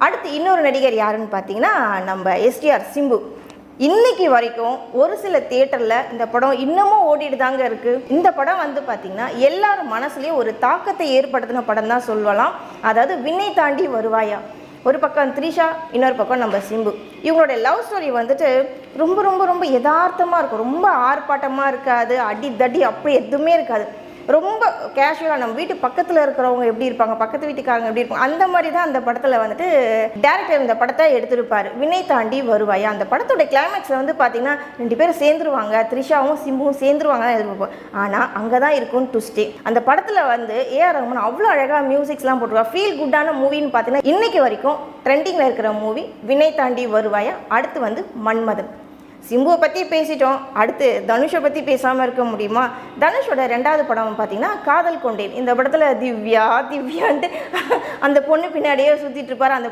அடுத்து இன்னொரு நடிகர் யாருன்னு பார்த்தீங்கன்னா நம்ம எஸ்டிஆர் சிம்பு. இன்னைக்கு வரைக்கும் ஒரு சில தியேட்டரில் இந்த படம் இன்னமும் ஓடிட்டு தாங்க இருக்குது. இந்த படம் வந்து பார்த்திங்கன்னா எல்லாரும் மனசுலேயும் ஒரு தாக்கத்தை ஏற்படுத்தின படம் தான் சொல்லலாம். அதாவது விண்ணை தாண்டி வருவாயா. ஒரு பக்கம் த்ரிஷா, இன்னொரு பக்கம் நம்ம சிம்பு. இவங்களோட லவ் ஸ்டோரி வந்துட்டு ரொம்ப ரொம்ப ரொம்ப யதார்த்தமாக இருக்கும். ரொம்ப ஆர்ப்பாட்டமாக இருக்காது, அடி தடி அப்படி எதுவுமே இருக்காது. ரொம்ப கேஷுவலாக நம்ம வீட்டு பக்கத்தில் இருக்கிறவங்க எப்படி இருப்பாங்க, பக்கத்து வீட்டுக்காரங்க எப்படி இருப்பாங்க, அந்த மாதிரி தான் அந்த படத்தில் வந்துட்டு டேரக்டர் இந்த படத்தை எடுத்திருப்பார். விண்ணை தாண்டி வருவாயா. அந்த படத்தோட கிளைமேக்ஸில் வந்து பார்த்திங்கன்னா 2 பேரும் சேர்ந்துருவாங்க, த்ரிஷாவும் சிம்புவும் சேர்ந்துருவாங்க தான் எதிர்பார்ப்போம். ஆனால் அங்கே தான் இருக்கும் ட்விஸ்டே. அந்த படத்தில் வந்து ஏஆர் ரஹ்மான் அவ்வளோ அழகாக மியூசிக்ஸ்லாம் போட்டுருவா. ஃபீல் குட்டான மூவின்னு பார்த்தீங்கன்னா இன்றைக்கி வரைக்கும் ட்ரெண்டிங்கில் இருக்கிற மூவி விண்ணை தாண்டி வருவாயா. அடுத்து வந்து மன்மதன். சிம்புவை பற்றி பேசிட்டோம், அடுத்து தனுஷை பற்றி பேசாமல் இருக்க முடியுமா? தனுஷோட 2வது படம் பார்த்தீங்கன்னா காதல் கொண்டேன். இந்த படத்தில் திவ்யான்ட்டு அந்த பொண்ணு பின்னாடியே சுற்றிட்டு இருப்பார். அந்த